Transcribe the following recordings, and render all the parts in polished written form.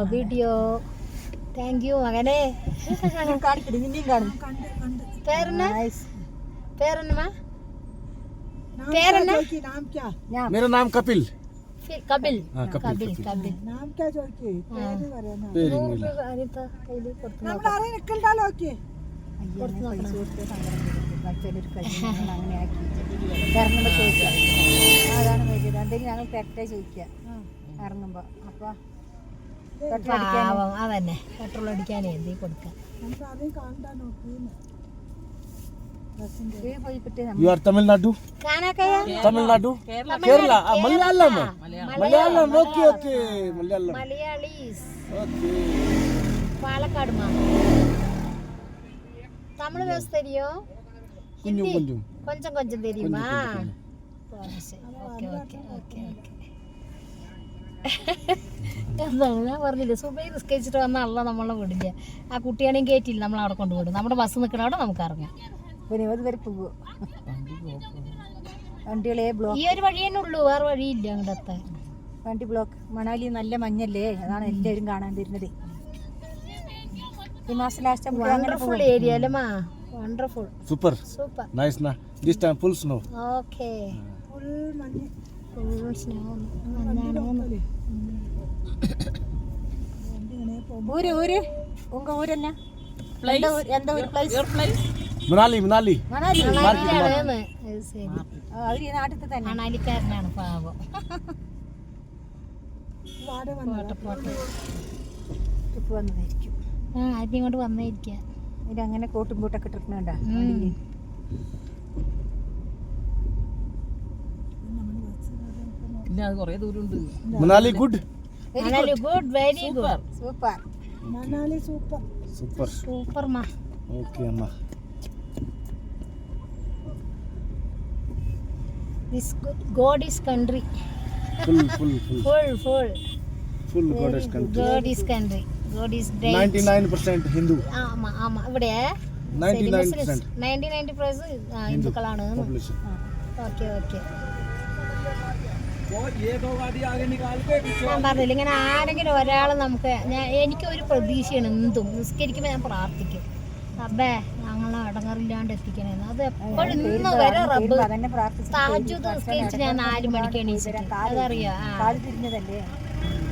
Video thank you മകനെ. मेरा नाम कपिल कपिल कपिल कपिल नाम क्या ചോദിക്കേ പേര് പറയണം അതാണ് വേണ്ടത്. എന്തെങ്കിലും ഞങ്ങൾ കറക്റ്റായി ചോദിക്കുക ഇറങ്ങുമ്പോ. അപ്പൊ അതന്നെ പെട്രോൾ അടിക്കാനേ എന്തി കൊടുക്കാം. നമുക്ക് ആദ്യം കാണാൻ നോക്കി You are Tamil Nadu? Tamil Nadu? Kerala? Malayalam? Malayalam, okay. Malayalam. Malayalis. Okay. Palakkad ma. Tamil பேச தெரியும்? கொஞ்சம் தெரியுமா? ഓക്കെ. ഞാൻ പറഞ്ഞില്ലേ സുബൈ നിസ്കരിച്ചിട്ട് വന്നാൽ നമ്മളെ വിടില്ല. ആ കുട്ടിയാണെയും കയറ്റില്ല, നമ്മൾ അവിടെ കൊണ്ടുപോകും. നമ്മുടെ ബസ് നിൽക്കണ അവിടെ നമുക്ക് ഇറങ്ങാം. വണ്ടികളെ ബ്ലോക്ക്. ഈ ഒരു വഴി തന്നെ ഉള്ളൂ, വേറെ വഴിയില്ല അങ്ങോട്ട് എത്താൻ. വണ്ടി ബ്ലോക്ക്. മണാലി നല്ല മഞ്ഞല്ലേ, അതാണ് എല്ലാവരും കാണാൻ വരുന്നത്. ഈ മാസം ലാസ്റ്റ് വണ്ടർഫുൾ ഏരിയ അല്ലേ മാ? Wonderful. Super. Nice na. This time full snow. Okay. Full മഞ്ഞ് ഫുൾ സ്നോ. ഊര് ഉങ്ക ഊരല്ല എന്താ ഒരു പ്ലേസ്? Manali. മണാലി. ശരി, അവര് ഈ നാട്ടിൽ തന്നെ മണാലിക്കാരനാണ് പാവം. ട്രിപ്പ് വന്നതായിരിക്കും. ആദ്യം ഇങ്ങോട്ട് വന്നിരിക്കുക. ഇതങ്ങനെ കോട്ടും ബൂട്ടൊക്കെ ഇട്ടിട്ടുണ്ടാ. Manali good? Manali good, very good. Super. Manali Super ma. Okay amma. This God's country. Full. Full God's country. God's country. God is great. 99% Hindu. ആമാ ഇവിടെ 99% 90% ഹിന്ദുക്കളാണ്. population. ഓക്കെ. ഞാൻ പറഞ്ഞില്ല, ഇങ്ങനെ ആരെങ്കിലും ഒരാൾ നമുക്ക് എനിക്ക് ഒരു പ്രതീക്ഷയാണ്. എന്തും നിസ്കരിക്കുമ്പോൾ ഞാൻ പ്രാർത്ഥിക്കും, അബ്ബേ ഞങ്ങളെ അടങ്ങറില്ലാണ്ട് എത്തിക്കണേന്ന്. അത് എപ്പോഴും ഇന്ന് വരെ റബ്ബ് തഹജ്ജുദ് നിസ്കരിച്ച് ഞാൻ 4 മണിക്ക് എണീച്ചിട്ട്. അതറിയോ? തിരിഞ്ഞതല്ലേ.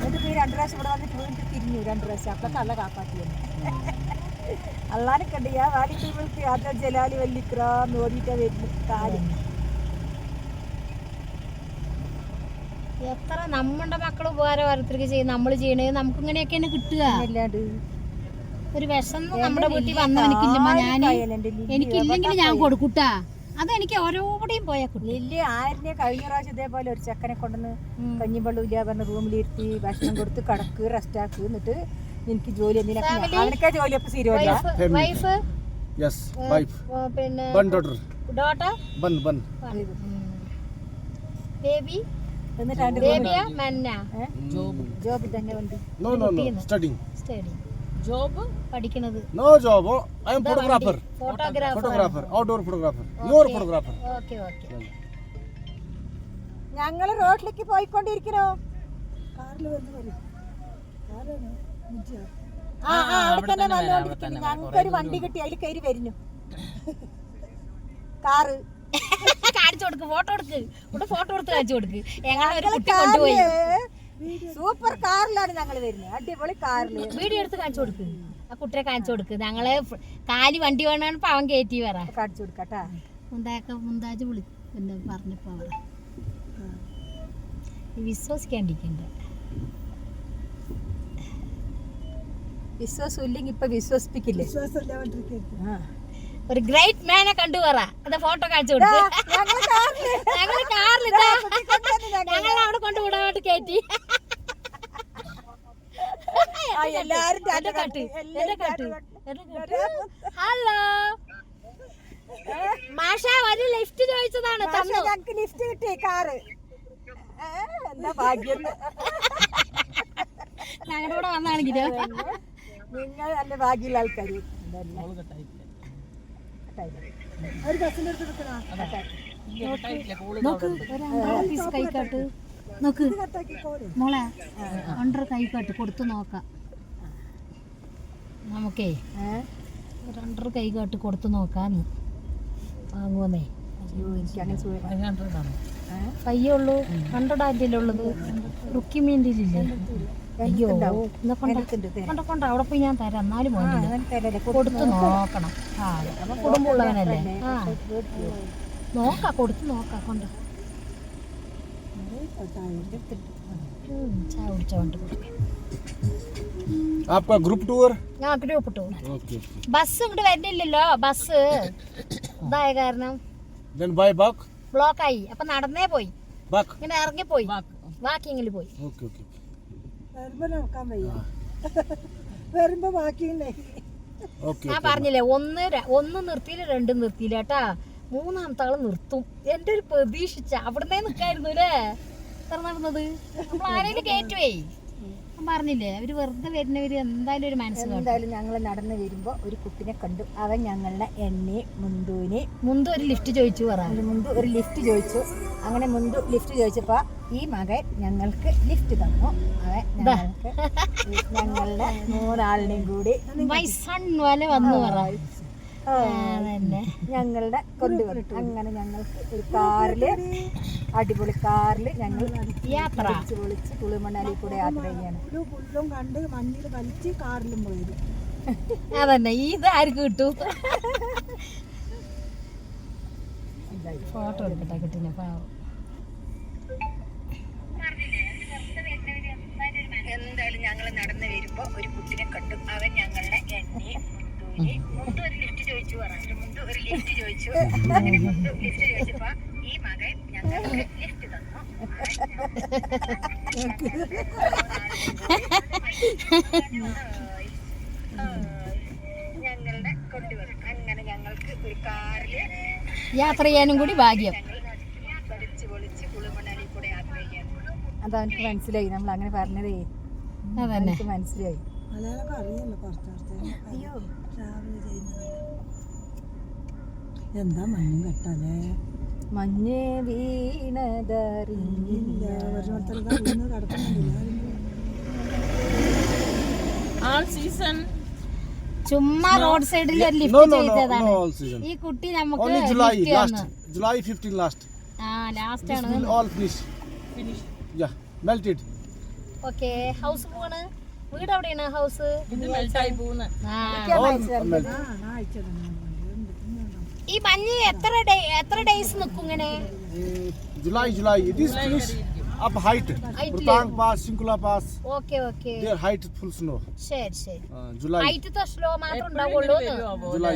എന്നിട്ട് 2 പ്രാവശ്യം ഇവിടെ വന്നിട്ട് വീണ്ടും തിരിഞ്ഞു 2 പ്രാവശ്യം. അപ്പൊക്കെ അല്ല കാപ്പാത്തി അള്ളാനെ കണ്ടിയാ വാടിക്ക് അത് ജലാലി വല്ലിക്രാന്ന് ഓടിയിട്ടാ വരുന്നു കാര്യം. എത്ര നമ്മുടെ മക്കൾ ഉപകാരം ഓരോരുത്തർക്ക് ചെയ്യും, നമ്മൾ ചെയ്യണേ നമുക്ക് ഇങ്ങനെയൊക്കെയാണ് കിട്ടുക. ഒരു വിഷം നമ്മുടെ വീട്ടിൽ വന്നവനിക്കില്ലമ്മ, എനിക്കില്ലെങ്കിൽ ഞാൻ കൊടുക്കൂട്ടാ. അതെനിക്ക് ഓരോടെയും പോയാൽ കിട്ടും. ഇല്ല ആരിനെ കഴിഞ്ഞ പ്രാവശ്യം ഇതേപോലെ ഒരു ചെക്കനെ കൊണ്ടുവന്ന് കഞ്ഞിവെള്ളം ഇല്ല പറഞ്ഞ റൂമിലിരുത്തി ഭക്ഷണം കൊടുത്ത് കടക്ക് റെസ്റ്റാക്ക്. എന്നിട്ട് എനിക്ക് ജോലി അവനൊക്കെ ജോലി അപ്പൊ സീരിയല്ല. Wife Yes, wife. പിന്നെ daughter. Bun. ബേബി ജോബ് തന്നെ വണ്ടി. No, studying. ജോബ് പഠിക്കുന്നത്. No job. I am photographer. Outdoor photographer. Your photographer. Okay. ഞങ്ങള് റോഡിലേക്ക് പോയിക്കൊണ്ടിരിക്കണോ? കാറിൽ വന്ന് വരും. ആരാണ്? അവിടെ തന്നെ വന്നുകൊണ്ടിരിക്കുന്നു. ഞങ്ങൾക്കൊരു വണ്ടി കിട്ടി, അതിൽ കയറി വരുന്നു. കാറ് കാണിച്ചു കൊടുക്ക്, ഫോട്ടോ എടുത്ത് കാണിച്ചു കൊടുക്ക്. ഞങ്ങളെ ഒരു കുട്ടി കൊണ്ടുപോയി സൂപ്പർ കാറിലാണ് ഞങ്ങൾ വരുന്നത്. അടിപൊളി കാറില് വീഡിയോ എടുത്ത് കാണിച്ചു കൊടുക്ക്. ആ കുട്ടിയെ കാണിച്ചു കൊടുക്ക്. ഞങ്ങള് കാലി വണ്ടി വേണാണ് അവൻ കയറ്റി പറ കാണിച്ചു കൊടുക്കട്ടാ. മുന്താജ് പിന്നെ പറഞ്ഞപ്പോ വിശ്വസിക്കാണ്ടിരിക്കണ്ട. വിശ്വാസം ഇല്ലെങ്കിൽ ഇപ്പൊ വിശ്വസിപ്പിക്കില്ലേ? ഒരു ഗ്രേറ്റ് മാനെ കണ്ടു പറ. അത് ഫോട്ടോ കാണിച്ചു കൊടുത്ത് ഞങ്ങള് കാറിൽ ഞങ്ങൾ അവിടെ കൊണ്ടുവിടാനായിട്ട് കയറ്റി. ഹലോ മാഷ, ഒരു ലിഫ്റ്റ് ചോദിച്ചതാണ്, ഞങ്ങൾക്ക് ലിഫ്റ്റ് കിട്ടി. കാറ് എന്താ ഭാഗ്യം. ഞങ്ങളുടെ കൂടെ വന്നാണെങ്കിലോ നിങ്ങൾ നല്ല ഭാഗ്യമുള്ള ആൾക്കാർ. കൈക്കാട്ട് നോക്ക് കട്ടാക്കിക്കോളൂ. മോളെ രണ്ടര കൈകാട്ട് കൊടുത്തു നോക്കാം നമുക്കേ രണ്ടര കൈകാട്ട് കൊടുത്തു നോക്കാന്ന് വാങ്ങുവന്നേ എനിക്കങ്ങനെ സുഖം കയ്യുള്ളൂ 100 ആദ്യമല്ലേ ഉള്ളത് റുക്കി മീൻ്റെയിലില്ലേ അയ്യോ എന്നാ കൊണ്ട അവിടെ പോയി ഞാൻ തരാം എന്നാലും വേണ്ടില്ല കൊടുത്തു നോക്കണം ആ അപ്പൊ കുടുംബമുള്ളവനല്ലേ ആ നോക്കാം കൊടുത്തു നോക്കാം കൊണ്ട് ചായ കുടിച്ചോണ്ട് आपका ग्रुप टूर ഞാൻ ഗ്രൂപ്പ് ഇട്ടു ओके ബസ് ഇങ്ങോട്ട് വരുന്നില്ലല്ലോ ബസ് ഇതായ കാരണം देन बाय बैक ബ്ലോക്കായി അപ്പൊ നടന്നേ പോയി बैक ഇങ്ങനെ ഇറങ്ങിപ്പോയി വാക്കിങ്ങിൽ പോയി ओके ओके വരുമ്പോ നോക്കാൻ വയ്യ. വരുമ്പോ ബാക്കിയുണ്ടേ. ओके ഞാൻ പറഞ്ഞില്ലേ ഒന്ന് നിർത്തിയില്ല 2 നിർത്തിയില്ല കേട്ടാ 3-ാമത്തെ ആള് നിർത്തും എന്റെ ഒരു പ്രതീക്ഷിച്ച അവിടുന്നേ നിക്കായിരുന്നു അല്ലേ നടന്നത് നമ്മൾ ആരെങ്കിലും കേറ്റുവേ ഞാൻ പറഞ്ഞില്ലേ അവര് വെറുതെ വരുന്നവര് എന്തായാലും ഒരു മനസ്സിലാവും എന്തായാലും ഞങ്ങൾ നടന്നു വരുമ്പോൾ ഒരു കുട്ടിനെ കണ്ടു. അവൻ ഞങ്ങളുടെ എണ്ണി മുന്തുവിനെ മുന്ത് ഒരു ലിഫ്റ്റ് ചോദിച്ചു പറ മുന്തു ഒരു ലിഫ്റ്റ് ചോദിച്ചു. അങ്ങനെ മുന്തു ലിഫ്റ്റ് ചോദിച്ചപ്പോൾ ഈ മകൻ ഞങ്ങൾക്ക് ലിഫ്റ്റ് തന്നു. അവൻ ഞങ്ങൾക്ക് ഞങ്ങളുടെ 3 ആളിനെയും കൂടി മൈ സൺ പോലെ വന്നു പറ അതന്നെ ഞങ്ങളുടെ കൊണ്ടുവന്നു. അങ്ങനെ ഞങ്ങൾക്ക് ഒരു കാറില് അടിപൊളി കാറില് ഞങ്ങൾ യാത്ര വിളിച്ച് കുളിമണാലി കൂടെ യാത്ര ചെയ്യാണ്. പുല്ലും കണ്ട് മണ്ണിൽ വലിച്ച് കാറിലും പോയത്. അതന്നെ ഇത് ആർക്ക് കിട്ടും ഫോട്ടോ എടുക്കട്ടെ കിട്ടിനെ പാവം എന്തായാലും ഞങ്ങൾ നടന്നു വരുമ്പോ ഒരു കുട്ടിനെ കണ്ടു. അവൻ ഞങ്ങളുടെ എണ്ണി മുന്തു ഒരു ലിഫ്റ്റ് ചോദിച്ചു പറഞ്ഞു. മുന്തു ഒരു ലിഫ്റ്റ് ചോദിച്ചു. അങ്ങനെ മുന്തു ലിഫ്റ്റ് ചോദിച്ചപ്പോ ഈ മകൻ ഞങ്ങൾക്ക് ലിഫ്റ്റ് തന്നു. ഞങ്ങളുടെ കൊണ്ടുവന്നു. അങ്ങനെ ഞങ്ങൾക്ക് ഒരു കാറില് യാത്ര ചെയ്യാനും കൂടി ഭാഗ്യം വലിച്ച് പൊളിച്ച് കുളിമണാലി കൂടെ യാത്ര ചെയ്യാൻ. അതവനക്ക് മനസ്സിലായി. നമ്മൾ അങ്ങനെ പറഞ്ഞതേ അതന്നെ എനിക്ക് മനസ്സിലായി. മലയാളമൊക്കെ അറിയല്ലോ കുറച്ച് അയ്യോ ട്രാവൽ ചെയ്യുന്നത്. എന്താ മഞ്ഞും കെട്ടാലേ മഞ്ഞ് വീണതറിഞ്ഞില്ല. ചുമ്മാ റോഡ് സൈഡിൽ ഒരു no ലിഫ്റ്റ് no no ചെയ്തതാണ് no all season ഈ കുട്ടി നമുക്ക് only July lift last തന്നു. July 15 last ആ ലാസ്റ്റ് this ആണ് will all finish yeah melted okay house പോവാണ് വീട് എവിടെയാണ് ഹൗസ് ആ all melted ഈ മഞ്ഞ് എത്ര ഡേയ്സ് നിൽക്കും ഇങ്ങനെ July it is finish up height Rutang pass Sinkula pass okay okay their height full snow ശരി July ഹൈറ്റ് സ്ലോ മാത്രം ഉണ്ടാവുള്ളൂ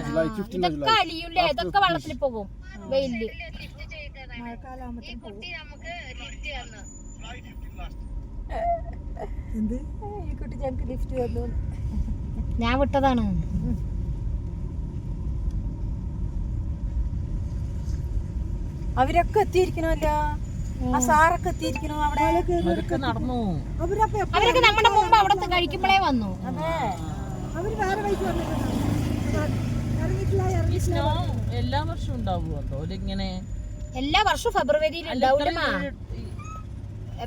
July 15 ഇതൊക്കെ July അലിയൂല്ലേ ഇതൊക്കെ വെള്ളത്തിൽ പോകും വെയില് മഴക്കാലാകുമ്പത്തേക്കും പോകും. എന്ത് ഈ കുട്ടി ഞങ്ങൾക്ക് ലിഫ്റ്റ് തന്നു. ഞാൻ വിട്ടതാണ് അവരൊക്കെ എത്തിയിരിക്കണമല്ലോ. ആ സാറൊക്കെ എത്തിയിരിക്കണോ അവിടെ? അവരപ്പോ എപ്പോ അവരൊക്കെ നമ്മുടെ മുമ്പ് അവിടെ കഴിക്കുമ്പോഴേ വന്നു അതെ അവര് വേറെ വഴിക്ക് വന്നിട്ടുണ്ടോ? ഇറങ്ങിയിട്ടില്ല. എല്ലാ വർഷവും ഉണ്ടാവുമല്ലോ ഇങ്ങനെ എല്ലാ വർഷവും ഫെബ്രുവരിയിൽ ഉണ്ടാവില്ലമാ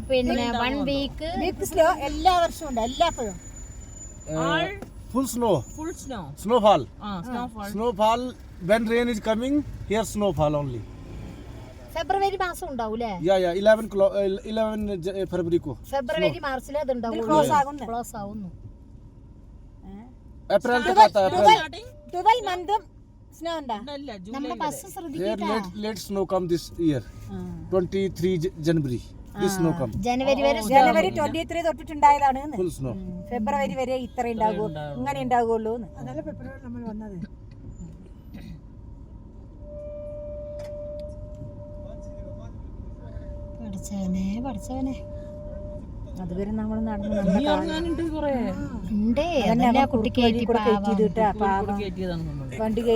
പിന്നെ 1 വീക്ക് വീക്ക് സ്ലോ എല്ലാ വർഷവും ഉണ്ട്. എല്ലാപ്പോഴും full snow full snow snowfall snowfall snowfall when rain is coming here snowfall only ഫെബ്രുവരി മാസം ഉണ്ടാവൂലേ yeah 11 February ko ഫെബ്രുവരി മാർച്ചിൽ അത് ക്ലോസ് ആകുന്നു. ക്ലോസ് ആവുന്നു April तक आता है April 12 മന്തും സ്നോ ഉണ്ടാ. അല്ല നമ്മുടെ bus here ശ്രദ്ധിക്കട്ടാ late snow come this year 23 January this snow come ജനുവരി വരെ ജനുവരി 23 തൊട്ടിട്ടുണ്ടായതാണ്. full snow ഫെബ്രുവരി വരെ ഇത്ര ഉണ്ടാകൂ ഇങ്ങനെ ഉണ്ടാകുള്ളൂ. അതല്ല ഫെബ്രുവരി നമ്മൾ വന്നത്. പഠിച്ചവനെ അതുവരെ നമ്മൾ നടന്ന് നമ്മുടെ ഇറങ്ങാനുണ്ട് കുറെ ഉണ്ടേ അതല്ലേ ആ കുട്ടി കയറ്റി കൂടെ കയറ്റി പാവം. ചെയ്തിട്ടാ പാവം കയറ്റിയതാണ് നമ്മൾ വണ്ടി കയറി